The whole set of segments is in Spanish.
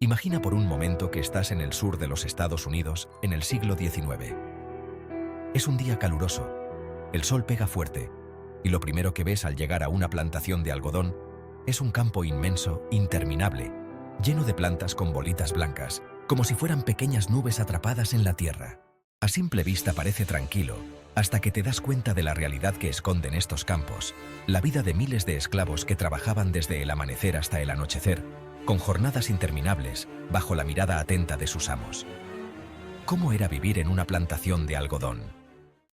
Imagina por un momento que estás en el sur de los Estados Unidos en el siglo XIX. Es un día caluroso, el sol pega fuerte, y lo primero que ves al llegar a una plantación de algodón es un campo inmenso, interminable, lleno de plantas con bolitas blancas, como si fueran pequeñas nubes atrapadas en la tierra. A simple vista parece tranquilo, hasta que te das cuenta de la realidad que esconden estos campos, la vida de miles de esclavos que trabajaban desde el amanecer hasta el anochecer, con jornadas interminables, bajo la mirada atenta de sus amos. ¿Cómo era vivir en una plantación de algodón?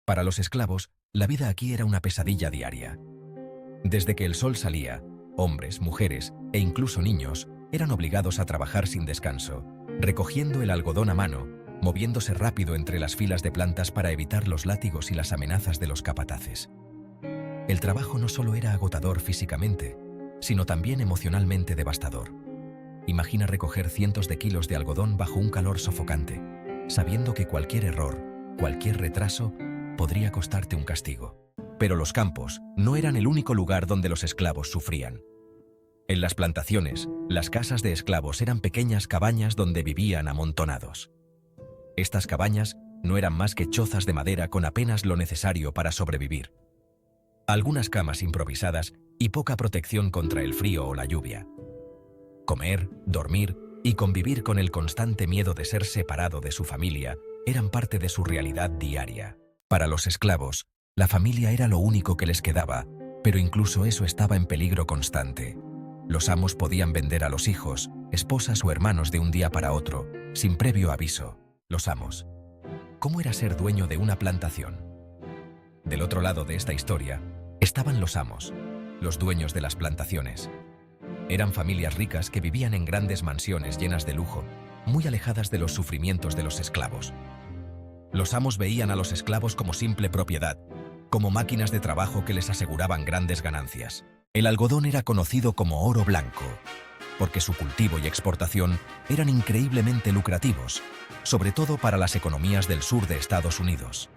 Para los esclavos, la vida aquí era una pesadilla diaria. Desde que el sol salía, hombres, mujeres e incluso niños eran obligados a trabajar sin descanso, recogiendo el algodón a mano, moviéndose rápido entre las filas de plantas para evitar los látigos y las amenazas de los capataces. El trabajo no solo era agotador físicamente, sino también emocionalmente devastador. Imagina recoger cientos de kilos de algodón bajo un calor sofocante, sabiendo que cualquier error, cualquier retraso, podría costarte un castigo. Pero los campos no eran el único lugar donde los esclavos sufrían. En las plantaciones, las casas de esclavos eran pequeñas cabañas donde vivían amontonados. Estas cabañas no eran más que chozas de madera con apenas lo necesario para sobrevivir. Algunas camas improvisadas y poca protección contra el frío o la lluvia. Comer, dormir y convivir con el constante miedo de ser separado de su familia eran parte de su realidad diaria. Para los esclavos, la familia era lo único que les quedaba, pero incluso eso estaba en peligro constante. Los amos podían vender a los hijos, esposas o hermanos de un día para otro, sin previo aviso. Los amos. ¿Cómo era ser dueño de una plantación? Del otro lado de esta historia estaban los amos, los dueños de las plantaciones. Eran familias ricas que vivían en grandes mansiones llenas de lujo, muy alejadas de los sufrimientos de los esclavos. Los amos veían a los esclavos como simple propiedad, como máquinas de trabajo que les aseguraban grandes ganancias. El algodón era conocido como oro blanco, porque su cultivo y exportación eran increíblemente lucrativos, sobre todo para las economías del sur de Estados Unidos.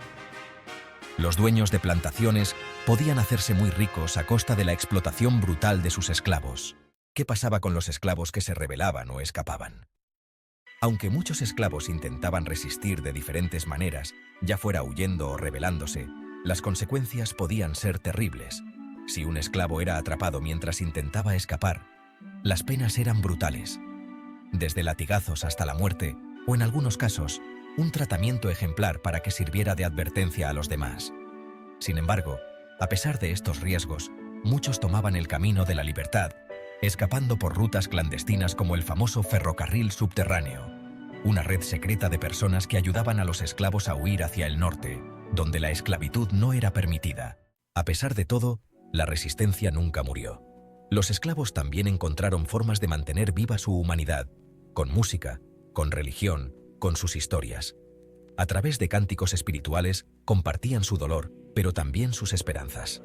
Los dueños de plantaciones podían hacerse muy ricos a costa de la explotación brutal de sus esclavos. ¿Qué pasaba con los esclavos que se rebelaban o escapaban? Aunque muchos esclavos intentaban resistir de diferentes maneras, ya fuera huyendo o rebelándose, las consecuencias podían ser terribles. Si un esclavo era atrapado mientras intentaba escapar, las penas eran brutales. Desde latigazos hasta la muerte, o en algunos casos, un tratamiento ejemplar para que sirviera de advertencia a los demás. Sin embargo, a pesar de estos riesgos, muchos tomaban el camino de la libertad, escapando por rutas clandestinas como el famoso ferrocarril subterráneo, una red secreta de personas que ayudaban a los esclavos a huir hacia el norte, donde la esclavitud no era permitida. A pesar de todo, la resistencia nunca murió. Los esclavos también encontraron formas de mantener viva su humanidad, con música, con religión, con sus historias. A través de cánticos espirituales compartían su dolor, pero también sus esperanzas.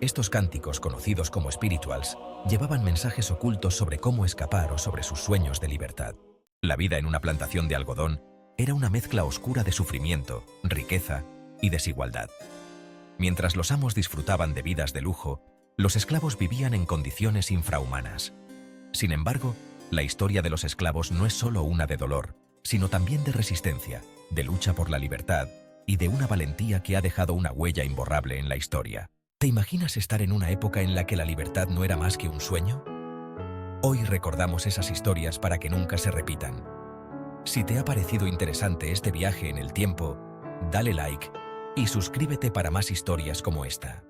Estos cánticos, conocidos como spirituals, llevaban mensajes ocultos sobre cómo escapar o sobre sus sueños de libertad. La vida en una plantación de algodón era una mezcla oscura de sufrimiento, riqueza y desigualdad. Mientras los amos disfrutaban de vidas de lujo, los esclavos vivían en condiciones infrahumanas. Sin embargo, la historia de los esclavos no es solo una de dolor, sino también de resistencia, de lucha por la libertad y de una valentía que ha dejado una huella imborrable en la historia. ¿Te imaginas estar en una época en la que la libertad no era más que un sueño? Hoy recordamos esas historias para que nunca se repitan. Si te ha parecido interesante este viaje en el tiempo, dale like y suscríbete para más historias como esta.